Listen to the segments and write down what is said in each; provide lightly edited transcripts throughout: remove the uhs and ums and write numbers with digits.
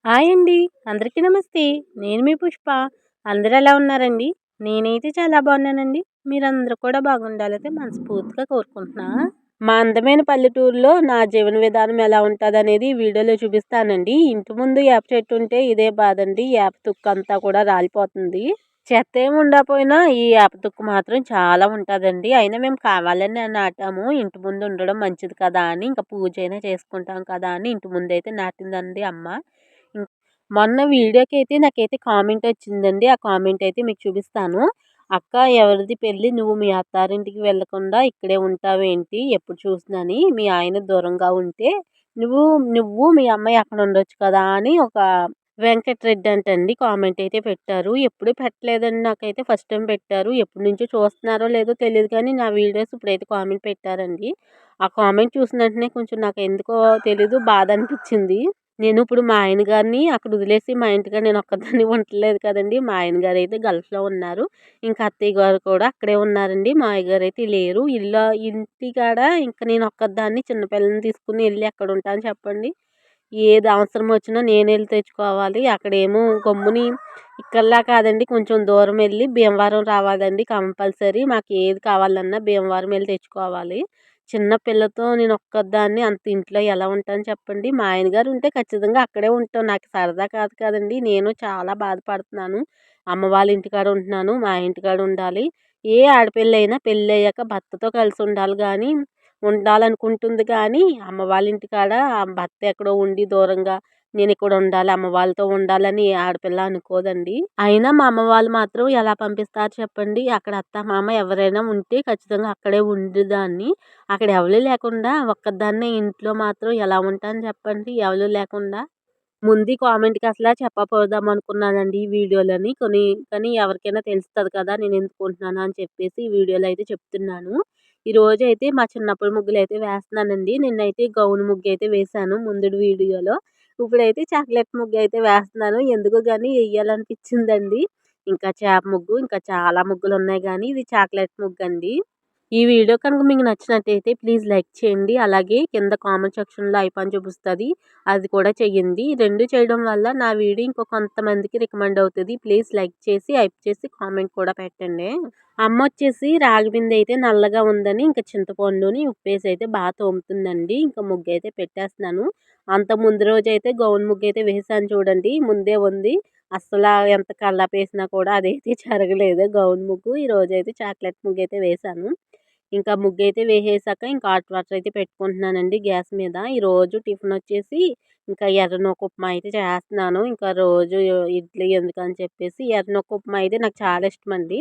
Hi అండి. అందరికీ నమస్తే. నేను మీ పుష్ప. అందరూ ఎలా ఉన్నారండి? నేనైతే చాలా బాగున్నానండి. మీరందరూ కూడా బాగుండాలైతే మనస్ఫూర్తిగా కోరుకుంటున్నా. మా అందమైన పల్లెటూరులో నా జీవన విధానం ఎలా ఉంటదనేది ఈ వీడియోలో చూపిస్తానండి. ఇంటి ముందు వేప చెట్టు ఉంటే ఇదే బాధండి. వేప తుక్కంతా కూడా రాలిపోతుంది. చెత్త ఏమి ఉండకపోయినా ఈ వేప తుక్కు మాత్రం చాలా ఉంటదండి. అయినా మేము కావాలని నాటాము. ఇంటి ముందు ఉండడం మంచిది కదా అని, ఇంకా పూజ అయినా చేసుకుంటాం కదా అని ఇంటి ముందైతే నాటిందండి అమ్మ. ఇం మొన్న వీడియోకైతే నాకైతే కామెంట్ వచ్చిందండి. ఆ కామెంట్ అయితే మీకు చూపిస్తాను. "అక్క ఎవరిది పెళ్లి? నువ్వు మీ అత్తారింటికి వెళ్ళకుండా ఇక్కడే ఉంటావేంటి ఎప్పుడు చూసినాని? మీ ఆయన దూరంగా ఉంటే నువ్వు నువ్వు మీ అమ్మాయి అక్కడ ఉండొచ్చు కదా" అని ఒక వెంకటరెడ్డి అంటండి కామెంట్ అయితే పెట్టారు. ఎప్పుడు పెట్టలేదండి నాకైతే ఫస్ట్ టైం పెట్టారు. ఎప్పటినుంచో చూస్తున్నారో లేదో తెలీదు కానీ నా వీడియోస్ ఇప్పుడైతే కామెంట్ పెట్టారండి. ఆ కామెంట్ చూసిన వెంటనే కొంచెం నాకెందుకో తెలీదు బాధ అనిపించింది. నేను ఇప్పుడు మా ఆయన గారిని అక్కడ వదిలేసి మా ఇంటికాడ నేను ఒక్కదాన్ని ఉండట్లేదు కదండీ! మా ఆయన గారైతే గల్ఫ్‌లో ఉన్నారు. ఇంకా అత్తయ్య గారు కూడా అక్కడే ఉన్నారండి. మావయ్య గారైతే లేరు. ఇంటికాడ ఇంక నేను ఒక్కదాన్ని చిన్న పిల్లని తీసుకొని ఎళ్లి ఎక్కడుంటాను చెప్పండి? ఏది అవసరం వచ్చినా నేనెళ్లి తెచ్చుకోవాలి. అక్కడేమో గమ్ముని ఇక్కడిలా కాదండి కొంచెం దూరం ఎళ్లి భీమవరం రావాలండి కంపల్సరీ. మాకేది కావాలన్నా భీమవరం ఎళ్లి తెచ్చుకోవాలి. చిన్న పిల్లతో నేనొక్కదాన్ని అంత ఇంట్లో ఎలా ఉంటాను చెప్పండి? మా ఆయన గారు ఉంటే ఖచ్చితంగా అక్కడే ఉంటాం. నాకు సరదా కాదు కదండీ! నేను చాలా బాధపడుతున్నాను. అమ్మ వాళ్ళ ఇంటికాడ ఉంటున్నాను. మా ఇంటికాడ ఉండాలి. ఏ ఆడపిల్లైనా పెళ్ళయ్యాక భర్తతో కలిసి ఉండాలి గానీ ఉండాలనుకుంటుంది కానీ, అమ్మ వాళ్ళ ఇంటికాడ భర్త ఎక్కడో ఉండి దూరంగా నేనిక్కడ ఉండాలి, అమ్మ వాళ్ళతో ఉండాలని ఏ ఆడపిల్ల అనుకోదండి. అయినా మా అమ్మ వాళ్ళు మాత్రం ఎలా పంపిస్తారు చెప్పండి? అక్కడ అత్త, మామ ఎవరైనా ఉంటే ఖచ్చితంగా అక్కడే ఉండేదాన్ని. అక్కడ ఎవరు లేకుండా ఒక్కదాన్నే ఇంట్లో మాత్రం ఎలా ఉంటాను చెప్పండి? ఎవరు లేకుండా. ముందు ఈ కామెంట్‌కి అసల చెప్పపోదాం అనుకున్నానండి ఈ వీడియోలని. కానీ ఎవరికైనా తెలుస్తది కదా! నేనెందుకు ఉంటున్నాను అని చెప్పేసి ఈ వీడియోలో అయితే చెప్తున్నాను. ఈరోజైతే మా చిన్నప్పుడు ముగ్గులైతే వేస్తున్నానండి. నిన్నైతే గౌను ముగ్గయితే వేశాను ముందుడి వీడియోలో. ఇప్పుడైతే చాక్లెట్ ముగ్గయితే వేస్తున్నాను. ఎందుకో గాని ఎయ్యాలనిపించిందండి. ఇంకా చేప ముగ్గు, ఇంకా చాలా ముగ్గులున్నాయి గానీ ఇది చాక్లెట్ ముగ్గండి. ఈ వీడియో కనుక మీకు నచ్చినట్టయితే ప్లీజ్ లైక్ చేయండి. అలాగే కింద కామెంట్ సెక్షన్‌లో ఐకాన్ చూపిస్తది. అది కూడా చెయ్యండి. ఈ 2 చేయడం వల్ల నా వీడియో ఇంకో కొంతమందికి రికమెండ్ అవుతది. ప్లీజ్ లైక్ చేసి, హైప్ చేసి కామెంట్ కూడా పెట్టండి. అమ్మొచ్చేసి రాగి బిందె అయితే నల్లగా ఉందని ఇంక చింతపండుని, ఉప్పేసి అయితే తోముతుందండి. ఇంక ముగ్గయితే పెట్టేస్తున్నాను. అంత ముందు రోజైతే గౌను ముగ్గయితే వేశాను చూడండి. ముందే ఉంది. అస్సలా ఎంత కల్లాపేసినా కూడా అదైతే జరగలేదు గౌను ముగ్గు. ఈరోజైతే చాక్లెట్ ముగ్గయితే వేశాను. ఇంకా ముగ్గయితే వేసేసాక ఇంకా హాట్ వాటర్ అయితే పెట్టుకుంటున్నానండి గ్యాస్ మీద. ఈరోజు టిఫినొచ్చేసి ఇంకా ఎర్రనూక ఉప్మా అయితే చేస్తున్నాను. ఇంకా రోజు ఇడ్లీ ఎందుకని చెప్పేసి ఎర్రనూక ఉప్మా అయితే నాకు చాలా ఇష్టమండి.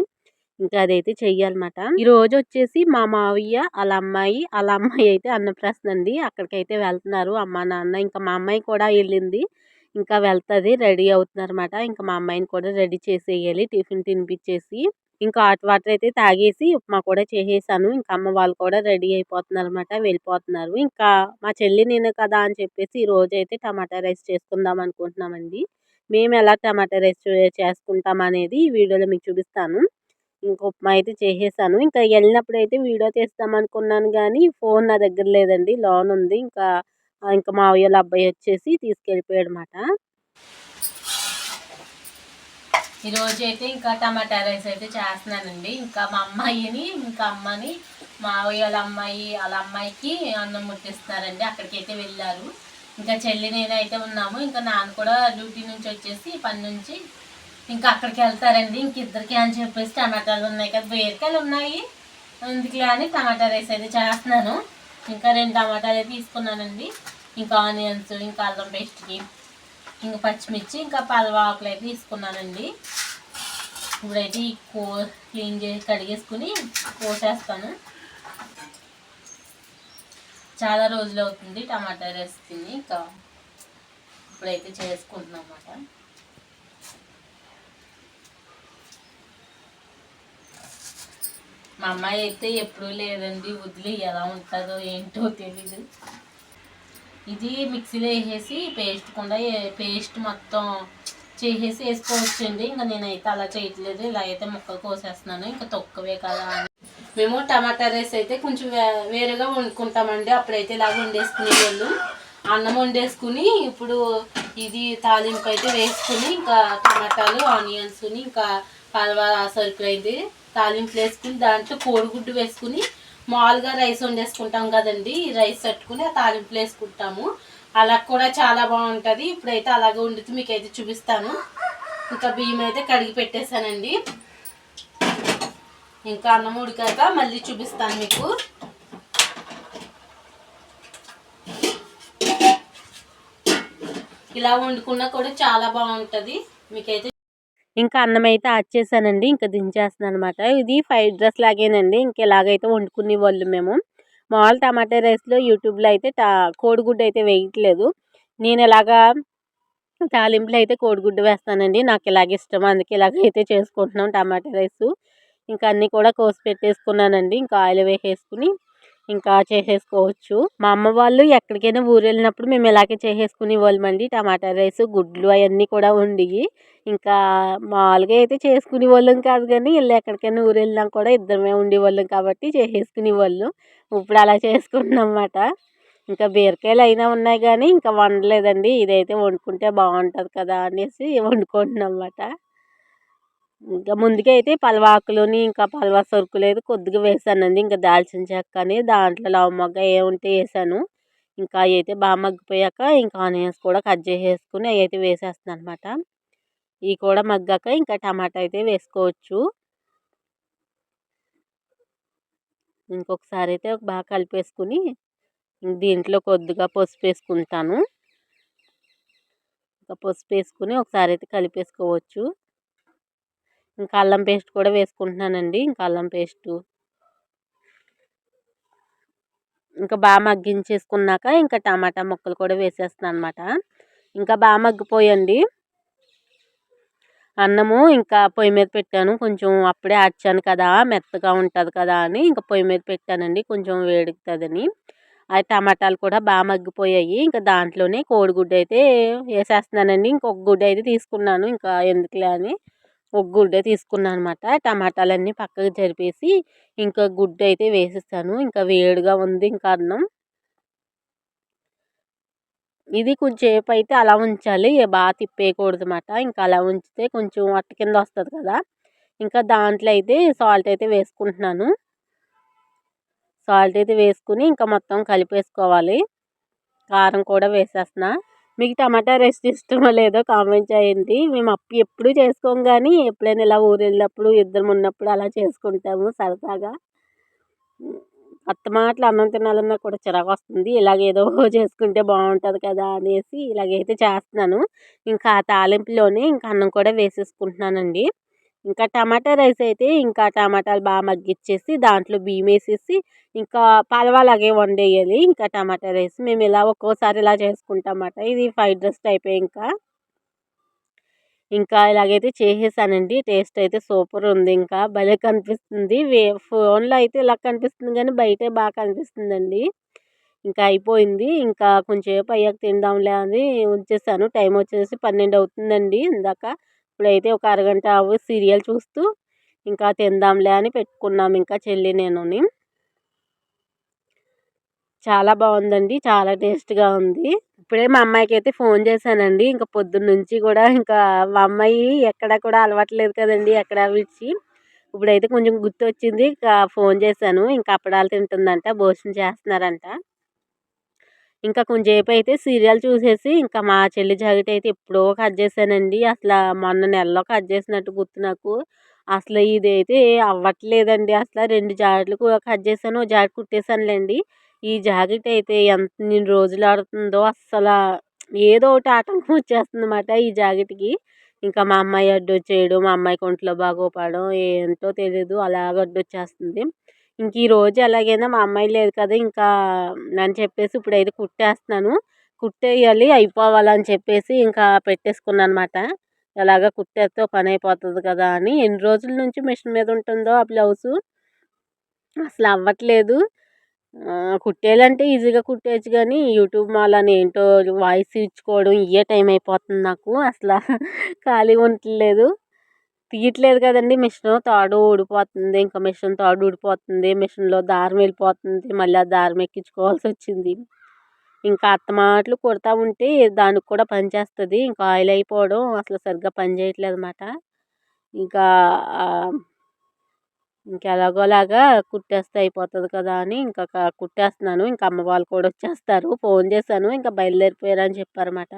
ఇంకా అదైతే చెయ్యాలన్నమాట. ఈరోజొచ్చేసి మా మావయ్య, ఆళ్ళ అమ్మాయి అయితే అన్నప్రాసన అండి. అక్కడికైతే వెళ్తున్నారు అమ్మ, నాన్న. ఇంకా మా అమ్మాయి కూడా ఎళ్ళింది. ఇంకా వెళ్తది. రెడీ అవుతున్నారన్నమాట. ఇంకా మా అమ్మాయిని కూడా రెడీ చేసేయాలి టిఫిన్ తినిపిచ్చేసి. ఇంకా హాట్ వాటర్ అయితే తాగేసి ఉప్మా కూడా చేసేసాను. ఇంకా అమ్మ వాళ్ళు కూడా రెడీ అయిపోతున్నారన్నమాట. వెళ్ళిపోతున్నారు. ఇంకా మా చెల్లి నేను కదా అని చెప్పేసి ఈరోజైతే టమాటా రైస్ చేసుకుందాం అనుకుంటున్నామండి. మేమెలా టమాటా రైస్ చేసుకుంటామనేది ఈ వీడియోలో మీకు చూపిస్తాను. ఇంక ఉప్మా అయితే చేసేసాను. ఇంకా ఎళ్ళినప్పుడైతే వీడియో తీస్తామనుకున్నాను గానీ, ఫోను నా దగ్గర లేదండి. లోనుంది. ఇంకా మావయ్యోళ్ళ అబ్బాయొచ్చేసి తీసుకెళ్ళిపోయాడనమాట. ఈరోజైతే ఇంకా టమాటా రైస్ అయితే చేస్తున్నానండి. ఇంకా మా అమ్మాయిని, ఇంకా అమ్మని, మావయ్యోళ్ళ అమ్మాయి, ఆళ్ళ అమ్మాయికి అన్నం ముట్టిస్తున్నారండి. అక్కడికైతే వెళ్ళారు. ఇంకా చెల్లి నేనైతే ఉన్నాము. ఇంకా నాన్న కూడా డ్యూటీ నుంచి వచ్చేసి పని నుంచి ఇంకా అక్కడికి వెళ్తారండి. ఇంక ఇద్దరికి అని చెప్పేసి టమాటాలు ఉన్నాయి కదా, బీరకాయలు ఉన్నాయి అందుకులే అని టమాటా రైస్ అయితే చేస్తున్నాను. ఇంకా 2 టమాటాలు అయితే తీసుకున్నానండి. ఇంకా ఆనియన్స్, ఇంకా అల్లం పేస్ట్కి, ఇంకా పచ్చిమిర్చి, ఇంకా పలవాకులు అయితే తీసుకున్నానండి. ఇప్పుడైతే ఈ క్లీన్ చేసి కడిగేసుకుని కోసేస్తాను. చాలా రోజులు అవుతుంది టమాటా రైస్ తిని. ఇంకా ఇప్పుడైతే చేసుకుంటున్నాం అన్నమాట. మా అమ్మాయి అయితే ఎప్పుడూ లేదండి, వదిలి ఎలా ఉంటుందో ఏంటో తెలీదు. ఇది మిక్సీలో వేసేసి పేస్ట్ మొత్తం చేసేసి వేసుకోవచ్చండి. ఇంకా నేనైతే అలా చేయట్లేదు, ఇలా అయితే ముక్కలు కోసేస్తున్నాను. ఇంకా తొక్కవే కదా అని మేము టమాటా రైస్ అయితే కొంచెం వేరేగా వండుకుంటామండి. అప్పుడైతే ఇలా వండేసుకునే వాళ్ళు. అన్నం వండేసుకుని ఇప్పుడు ఇది తాలింపు అయితే వేసుకుని ఇంకా టమాటాలు ఆనియన్స్ ఇంకా పల్వా సరుకులు అయితే తాలింపు వేసుకుని దాంట్లో కోడిగుడ్డు వేసుకుని మామూలుగా రైస్ వండేసుకుంటాం కదండి, రైస్ పెట్టుకుని ఆ తాలింపులు వేసుకుంటాము. అలా కూడా చాలా బాగుంటుంది. ఇప్పుడైతే అలాగే వండుతూ మీకు అయితే చూపిస్తాను. ఇంకా బియ్యం అయితే కడిగి పెట్టేశానండి. ఇంకా అన్నం ఉడికాక మళ్ళీ చూపిస్తాను మీకు. ఇలా వండుకున్నా కూడా చాలా బాగుంటుంది. మీకైతే ఇంకా అన్నం అయితే ఆచేసానండి, ఇంకా దించేస్తున్నాను అనమాట. ఇది ఫ్రైడ్ రైస్ లాగేనండి. ఇంక ఇలాగైతే వండుకునే వాళ్ళు మేము. మామూలు టమాటా రైస్లో యూట్యూబ్లో అయితే కోడిగుడ్డు అయితే వేయట్లేదు. నేను ఇలాగా తాలింపులు అయితే కోడిగుడ్డు వేస్తానండి, నాకు ఇలాగ ఇష్టం, అందుకే ఇలాగైతే చేసుకుంటున్నాం టమాటా రైసు. ఇంకా అన్నీ కూడా కోసి పెట్టేసుకున్నానండి. ఇంకా ఆయిల్ వేసేసుకుని ఇంకా చేసేసుకోవచ్చు. మా అమ్మ వాళ్ళు ఎక్కడికైనా ఊరు వెళ్ళినప్పుడు మేము ఇలాగే చేసేసుకునే వాళ్ళమండి. టమాటా రైస్ గుడ్లు అవన్నీ కూడా వండి ఇంకా మామూలుగా అయితే చేసుకునే వాళ్ళం కాదు, కానీ వీళ్ళు ఎక్కడికైనా ఊరు వెళ్ళినా కూడా ఇద్దరమే ఉండేవాళ్ళం కాబట్టి చేసేసుకునే వాళ్ళం. ఇప్పుడు అలా చేసుకుంటున్నాం అన్నమాట. ఇంకా బీరకాయలు అయినా ఉన్నాయి కానీ ఇంకా వండలేదండి. ఇదైతే వండుకుంటే బాగుంటుంది కదా అనేసి వండుకుంటున్నాం అన్నమాట. ఇంకా ముందుగా అయితే పలవాకులోని ఇంకా పలవా సరుకులు అయితే కొద్దిగా వేసానండి. ఇంకా దాల్చిన చెక్క అని దాంట్లో లవంగ ఏముంటే వేసాను. ఇంకా అవి అయితే బాగా మగ్గిపోయాక ఇంకా ఆనియన్స్ కూడా కట్ చేసేసుకుని అవి అయితే వేసేస్తున్నాను అనమాట. ఇవి కూడా మగ్గాక ఇంకా టమాటా అయితే వేసుకోవచ్చు. ఇంకొకసారి అయితే బాగా కలిపేసుకుని దీంట్లో కొద్దిగా పసుపు వేసుకుంటాను. ఇంకా పసుపు వేసుకుని ఒకసారి అయితే కలిపేసుకోవచ్చు. ఇంకా అల్లం పేస్ట్ కూడా వేసుకుంటున్నానండి. ఇంకా అల్లం పేస్టు ఇంకా బాగా మగ్గించేసుకున్నాక ఇంకా టమాటా ముక్కలు కూడా వేసేస్తున్నాను అనమాట. ఇంకా బాగా మగ్గిపోయండి. అన్నము ఇంకా పొయ్యి మీద పెట్టాను. కొంచెం అప్పుడే ఆర్చాను కదా, మెత్తగా ఉంటుంది కదా అని ఇంకా పొయ్యి మీద పెట్టానండి, కొంచెం వేడుకుతుందని. ఆ టమాటాలు కూడా బాగా మగ్గిపోయాయి. ఇంకా దాంట్లోనే కోడిగుడ్డు అయితే వేసేస్తున్నానండి. ఇంకొక గుడ్డు అయితే తీసుకున్నాను, ఇంకా ఎందుకులే అని ఒక గుడ్డే తీసుకున్నాను అనమాట. టమాటాలన్నీ పక్కకు జరిపేసి ఇంకా గుడ్డు అయితే వేసేసాను. ఇంకా వేడిగా ఉంది ఇంకా అన్నం. ఇది కొంచెంసేపు అయితే అలా ఉంచాలి, బాగా తిప్పేయకూడదు అన్నమాట. ఇంకా అలా ఉంచితే కొంచెం అట్ట కింద వస్తుంది కదా. ఇంకా దాంట్లో అయితే సాల్ట్ అయితే వేసుకుంటున్నాను. సాల్ట్ అయితే వేసుకుని ఇంకా మొత్తం కలిపేసుకోవాలి. కారం కూడా వేసేస్తున్నా. మీకు టమాటా రైస్ ఇష్టమో లేదో కామెంట్ చేయండి. మేము ఎప్పుడూ చేసుకోము, కానీ ఎప్పుడైనా ఇలా ఊరు వెళ్ళినప్పుడు ఇద్దరం ఉన్నప్పుడు అలా చేసుకుంటాము సరదాగా. అత్తమాటలు అన్నం తినాలన్నా కూడా చిరాకు వస్తుంది. ఇలాగేదో చేసుకుంటే బాగుంటుంది కదా అనేసి ఇలాగైతే చేస్తున్నాను. ఇంకా ఆ తాలింపులోనే ఇంకా అన్నం కూడా వేసేసుకుంటున్నానండి. ఇంకా టమాటా రైస్ అయితే ఇంకా టమాటాలు బాగా మగ్గిచ్చేసి దాంట్లో బియ్యం వేసేసి ఇంకా పలవలాగే వండేయాలి. ఇంకా టమాటా రైస్ మేము ఇలా ఒక్కోసారి ఇలా చేసుకుంటాం అన్నమాట. ఇది ఫ్రైడ్ రైస్ టైపే. ఇంకా ఇలాగైతే చేసేసానండి. టేస్ట్ అయితే సూపర్ ఉంది. ఇంకా భలే కనిపిస్తుంది. ఫోన్లో అయితే ఇలా కనిపిస్తుంది కానీ బయటే బాగా కనిపిస్తుందండి. ఇంకా అయిపోయింది. ఇంకా కొంచెంసేపు అయ్యాక తిందాంలే అని ఉంచేసాను. టైం వచ్చేసి 12 అవుతుందండి ఇందాక. ఇప్పుడైతే ఒక అరగంట సీరియల్ చూస్తూ ఇంకా తిందాంలే అని పెట్టుకున్నాం ఇంకా చెల్లి నేనుని. చాలా బాగుందండి, చాలా టేస్ట్గా ఉంది. ఇప్పుడే మా అమ్మాయికి అయితే ఫోన్ చేశానండి. ఇంకా పొద్దున్నుంచి కూడా ఇంకా మా అమ్మాయి ఎక్కడ కూడా అలవాట్లేదు కదండి ఎక్కడ విడిచి. ఇప్పుడైతే కొంచెం గుర్తొచ్చింది, ఇంకా ఫోన్ చేశాను. ఇంకా అప్పడాలు తింటుందంట, భోజనం చేస్తున్నారంట. ఇంకా కొంచెంసేపు అయితే సీరియల్ చూసేసి ఇంకా మా చెల్లి జాకెట్ అయితే ఎప్పుడో కట్ చేశానండి. అసలు మొన్న నెలలో కట్ చేసినట్టు గుర్తు నాకు. అసలు ఇదైతే అవ్వట్లేదండి. అసలు 2 జాకెట్లు కట్ చేశాను, ఓ జాకెట్ కుట్టేశానులేండి. ఈ జాకెట్ అయితే ఎన్ని రోజులు ఆడుతుందో అస్సలు ఏదో ఒకటి ఆటంకం వచ్చేస్తుందన్నమాట ఈ జాకెట్కి. ఇంకా మా అమ్మాయి అడ్డొచ్చేయడం, మా అమ్మాయికి ఒంట్లో బాగోపోవడం ఏంటో తెలీదు, అలాగ అడ్డొచ్చేస్తుంది. ఇంక ఈరోజు ఎలాగైనా మా అమ్మాయి లేదు కదా ఇంకా అని చెప్పేసి ఇప్పుడైతే కుట్టేస్తున్నాను. కుట్టేయాలి, అయిపోవాలని చెప్పేసి ఇంకా పెట్టేసుకున్నాను అనమాట. ఎలాగ కుట్టేస్తే పని అయిపోతుంది కదా అని. ఎన్ని రోజుల నుంచి మిషన్ మీద ఉంటుందో ఆ బ్లౌజు, అసలు అవ్వట్లేదు. కుట్టేయాలంటే ఈజీగా కుట్టేయచ్చు, కానీ యూట్యూబ్ మాలని ఏంటో వాయిస్ ఇచ్చుకోవడం ఇయే టైం అయిపోతుంది నాకు. అసలు ఖాళీగా ఉండట్లేదు. తీయట్లేదు కదండి మిషను, తాడు ఊడిపోతుంది. ఇంకా మిషన్ తాడు ఊడిపోతుంది, మిషన్లో దారం వెళ్ళిపోతుంది, మళ్ళీ ఆ దారం ఎక్కించుకోవాల్సి వచ్చింది. ఇంకా అత్తమాటలు కొడతా ఉంటే దానికి కూడా పనిచేస్తుంది. ఇంకా ఆయిల్ అయిపోవడం అసలు సరిగ్గా పని చేయట్లేదు అన్నమాట. ఇంకా ఎలాగోలాగా కుట్టేస్తే అయిపోతుంది కదా అని ఇంకా కుట్టేస్తున్నాను. ఇంకా అమ్మ వాళ్ళు కూడా వచ్చేస్తారు. ఫోన్ చేశాను, ఇంకా బయలుదేరిపోయారని చెప్పారన్నమాట.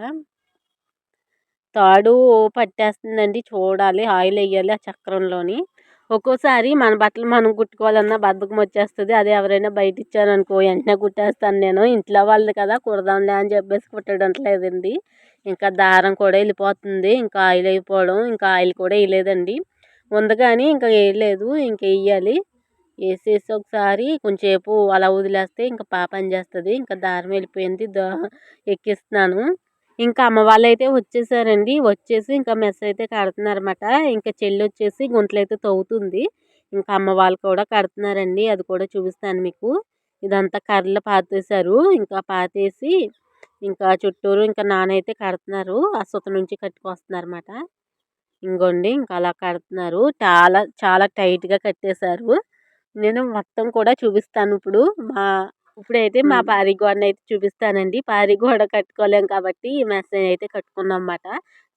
తాడు పట్టేస్తుందండి, చూడాలి. ఆయిల్ వేయాలి ఆ చక్రంలోని. ఒక్కోసారి మన బట్టలు మనం కుట్టుకోవాలన్నా బద్ధకం వచ్చేస్తుంది. అదే ఎవరైనా బయట ఇచ్చారనుకో వెంటనే కుట్టేస్తాను నేను. ఇంట్లో వాళ్ళది కదా కుడదాంలే అని చెప్పేసి కుట్టడంట్లేదండి. ఇంకా దారం కూడా వెళ్ళిపోతుంది. ఇంకా ఆయిల్ అయిపోవడం, ఇంకా ఆయిల్ కూడా వేయలేదండి. ఉంది కానీ ఇంకా వేయలేదు, ఇంకా వేయాలి. వేసేసి ఒకసారి కొంచెంసేపు అలా వదిలేస్తే ఇంకా పని చేస్తుంది. ఇంకా దారం వెళ్ళిపోయింది, ఎక్కిస్తున్నాను. ఇంకా అమ్మ వాళ్ళైతే వచ్చేసారండి. వచ్చేసి ఇంకా మెస్ అయితే కడుతున్నారన్నమాట. ఇంకా చెల్లి వచ్చేసి గుంటలైతే తవ్వుతుంది. ఇంకా అమ్మ వాళ్ళు కూడా కడుతున్నారండి. అది కూడా చూపిస్తాను మీకు. ఇదంతా కర్రలు పాతేశారు. ఇంకా పాతేసి ఇంకా చుట్టూరు ఇంకా నానైతే కడుతున్నారు. ఆ సుత నుంచి కట్టుకొస్తున్నారన్నమాట. ఇంకోండి ఇంకా అలా కడుతున్నారు. చాలా చాలా టైట్‌గా కట్టేశారు. నేను మొత్తం కూడా చూపిస్తాను ఇప్పుడు. ఇప్పుడైతే మా పారి గోడనైతే చూపిస్తానండి. పారి గోడ కట్టుకోలేం కాబట్టి ఈ మెస్ అయితే కట్టుకున్నామన్నమాట.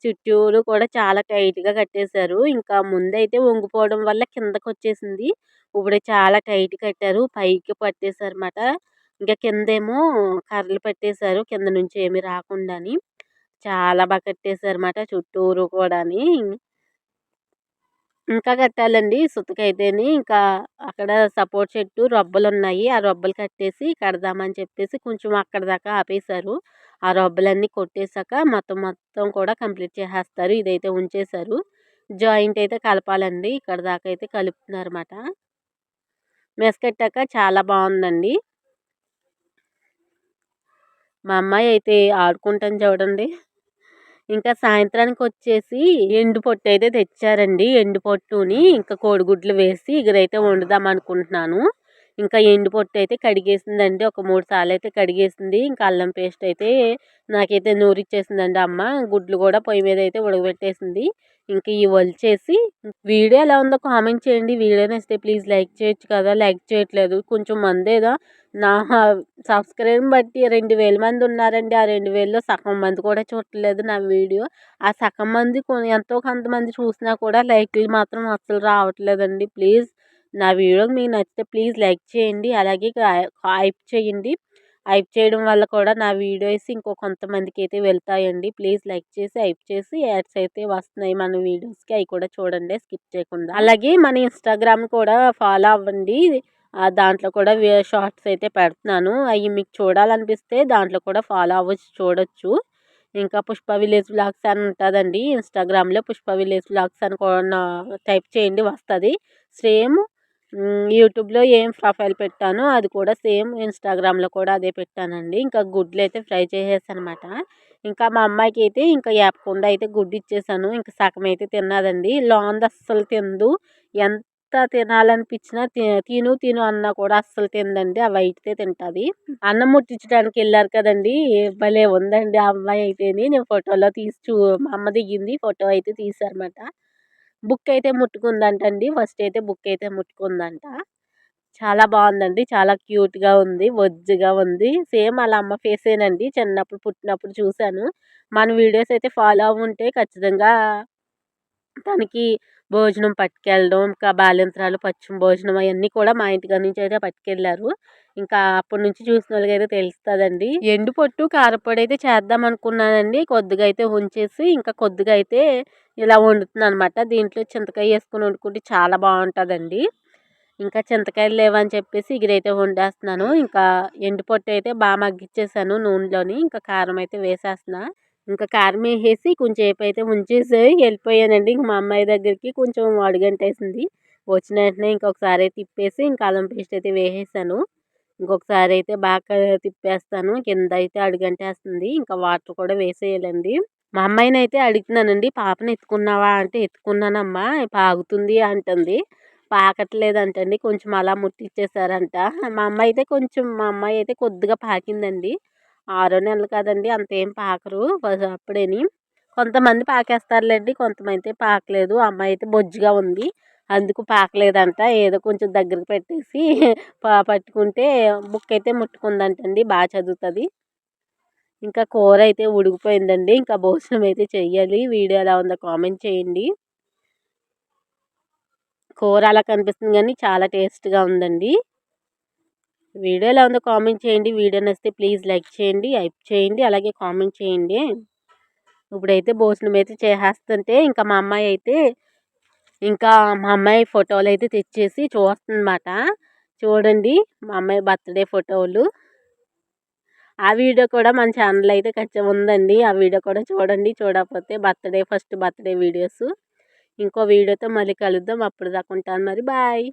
చుట్టూరు కూడా చాలా టైట్‌గా కట్టేశారు. ఇంకా ముందైతే వంగిపోవడం వల్ల కిందకొచ్చేసింది. ఇప్పుడు చాలా టైట్ కట్టారు. పైకి పట్టేశారన్నమాట. ఇంకా కిందేమో కర్రలు పెట్టేశారు, కింద నుంచి ఏమి రాకుండాని. చాలా బాగా కట్టేశారన్నమాట చుట్టూరు కూడాని. ఇంకా కట్టాలండి సుతకైతేని. ఇంకా అక్కడ సపోర్ట్ చెట్టు రొబ్బలున్నాయి. ఆ రొబ్బలు కట్టేసి కడదామని చెప్పేసి కొంచెం అక్కడి దాకా ఆపేశారు. ఆ రొబ్బలన్నీ కొట్టేశాక మొత్తం కూడా కంప్లీట్ చేసేస్తారు. ఇదైతే ఉంచేశారు. జాయింట్ అయితే కలపాలండి. ఇక్కడ దాకా అయితే కలుపుతున్నారన్నమాట. మెస్ కట్టాక చాలా బాగుందండి. మా అమ్మాయి అయితే ఆడుకుంటాను చూడండి. ఇంకా సాయంత్రానికి వచ్చేసి ఎండు పొట్టు అయితే తెచ్చారండి. ఎండు పొట్టుని ఇంకా కోడిగుడ్లు వేసి ఇగురైతే వండుదాం అనుకుంటున్నాను. ఇంకా ఎండు పొట్టు అయితే కడిగేసిందండి. ఒక 3 సార్లు అయితే కడిగేసింది. ఇంకా అల్లం పేస్ట్ అయితే నాకైతే నూరిచ్చేసిందండి అమ్మ. గుడ్లు కూడా పొయ్యి మీద అయితే ఉడకబెట్టేసింది. ఇంక ఇవి ఒలిచేసి వీడియో ఎలా ఉందో కామెంట్ చేయండి. వీడియో నచ్చితే ప్లీజ్ లైక్ చేయొచ్చు కదా, లైక్ చేయట్లేదు. కొంచెం మందేదా నా సబ్స్క్రైబ్ బట్టి 2000 మంది ఉన్నారండి. ఆ 2000లో సగం మంది కూడా చూడట్లేదు నా వీడియో. ఆ సగం మంది ఎంతో కొంతమంది చూసినా కూడా లైక్లు మాత్రం అస్సలు రావట్లేదండి. ప్లీజ్ నా వీడియో మీకు నచ్చితే ప్లీజ్ లైక్ చేయండి. అలాగే హైప్ చేయండి. హైప్ చేయడం వల్ల కూడా నా వీడియోస్ ఇంకో కొంతమందికి అయితే వెళ్తాయండి. ప్లీజ్ లైక్ చేసి హైప్ చేసి యాడ్స్ అయితే వస్తున్నాయి మన వీడియోస్కి, అవి కూడా చూడండి స్కిప్ చేయకుండా. అలాగే మన ఇన్స్టాగ్రామ్ కూడా ఫాలో అవ్వండి. దాంట్లో కూడా షార్ట్స్ అయితే పెడుతున్నాను. అవి మీకు చూడాలనిపిస్తే దాంట్లో కూడా ఫాలో అవ్వచ్చు, చూడొచ్చు. ఇంకా పుష్ప విలేజ్ వ్లాగ్స్ అని ఉంటుందండి ఇన్స్టాగ్రామ్లో. పుష్ప విలేజ్ వ్లాగ్స్ అని కూడా టైప్ చేయండి, వస్తుంది. సేమ్ యూట్యూబ్లో ఏం ప్రొఫైల్ పెట్టానో అది కూడా సేమ్ ఇన్స్టాగ్రామ్లో కూడా అదే పెట్టానండి. ఇంకా గుడ్లు అయితే ఫ్రై చేసేసానమాట. ఇంకా మా అమ్మాయికి అయితే ఇంకా ఏపకుండా అయితే గుడ్డు ఇచ్చేసాను. ఇంకా సగం అయితే తిన్నదండి. లోంది అస్సలు తిందు. ఎంత తినాలనిపించినా తిను అన్నా కూడా అస్సలు తిందండి. ఆ వైట్తే తింటుంది. అన్నం ముట్టించడానికి వెళ్ళారు కదండి, భలే ఉందండి ఆ అమ్మాయి అయితేని. నేను ఫోటోలో మా అమ్మ దిగింది, ఫోటో అయితే తీసారన్నమాట. బుక్ అయితే ముట్టుకుందంటండి. ఫస్ట్ అయితే బుక్ అయితే ముట్టుకుందంట. చాలా బాగుందండి. చాలా క్యూట్గా ఉంది, బొజ్జుగా ఉంది. సేమ్ అలా అమ్మ ఫేసేనండి. చిన్నప్పుడు పుట్టినప్పుడు చూశాను. మన వీడియోస్ అయితే ఫాలో అవ్వుంటే ఖచ్చితంగా తనకి భోజనం పట్టుకెళ్ళడం, ఇంకా బాల్యంత్రాలు, పచ్చిమ భోజనం అవన్నీ కూడా మా ఇంటి నుంచి అయితే పట్టుకెళ్ళారు. ఇంకా అప్పటి నుంచి చూసిన వాళ్ళకైతే తెలుస్తుందండి. ఎండు పొట్టు కారపొడి అయితే చేద్దాం అనుకున్నానండి. కొద్దిగా అయితే ఉంచేసి ఇంకా కొద్దిగా అయితే ఇలా వండుతున్నాను అనమాట. దీంట్లో చింతకాయ వేసుకుని వండుకుంటే చాలా బాగుంటుందండి. ఇంకా చింతకాయలు లేవని చెప్పేసి ఇగురైతే వండేస్తున్నాను. ఇంకా ఎండు పొట్టు అయితే బాగా మగ్గిచ్చేసాను నూనెలోని. ఇంకా కారం అయితే వేసేస్తున్నా. ఇంకా కారం వేసేసి కొంచెం సేపు అయితే ఉంచేసి వెళ్ళిపోయానండి. ఇంక మా అమ్మాయి దగ్గరికి కొంచెం అడుగంటేసింది. వచ్చిన వెంటనే ఇంకొకసారి అయితే తిప్పేసి ఇంకా అల్లం పేస్ట్ అయితే వేసేసాను. ఇంకొకసారి అయితే బాగా తిప్పేస్తాను. కింద అయితే అడుగంటేస్తుంది. ఇంకా వాటర్ కూడా వేసేయాలండి. మా అమ్మాయిని అయితే అడుగుతున్నానండి, పాపని ఎత్తుకున్నావా అంటే ఎత్తుకున్నానమ్మా పాగుతుంది అంటుంది. పాకట్లేదంటండి, కొంచెం అలా ముట్టిచ్చేసారంట. మా అమ్మాయి అయితే కొద్దిగా పాకిందండి. 6 నెలలు కదండి, అంతేం పాకరు అప్పుడేని. కొంతమంది పాకేస్తారులేండి, కొంతమంది పాకలేదు. అమ్మాయి అయితే బొజ్జుగా ఉంది, అందుకు పాకలేదంట. ఏదో కొంచెం దగ్గరికి పెట్టేసి పట్టుకుంటే బుక్ అయితే ముట్టుకుందంటండి. బాగా చదువుతుంది. ఇంకా కూర అయితే ఉడికిపోయిందండి. ఇంకా భోజనం అయితే చెయ్యాలి. వీడియో ఎలా ఉందో కామెంట్ చేయండి. కూర అలా కనిపిస్తుంది కానీ చాలా టేస్ట్‌గా ఉందండి. వీడియో ఎలా ఉందో కామెంట్ చేయండి. వీడియో నచ్చితే ప్లీజ్ లైక్ చేయండి, హైప్ చేయండి, అలాగే కామెంట్ చేయండి. ఇప్పుడైతే భోజనం అయితే చేసేస్తుంటే ఇంకా మా అమ్మాయి ఫోటోలైతే తెచ్చేసి చూస్తుందన్నమాట. చూడండి మా అమ్మాయి బర్త్‌డే ఫోటోలు. ఆ వీడియో కూడా మన ఛానల్‌లో అయితే ఉందండి. ఆ వీడియో కూడా చూడండి. చూడకపోతే ఫస్ట్ బర్త్‌డే వీడియోస్. ఇంకో వీడియోతో మళ్ళీ కలుద్దాం. అప్పటిదాకా ఉంటాను మరి. బాయ్.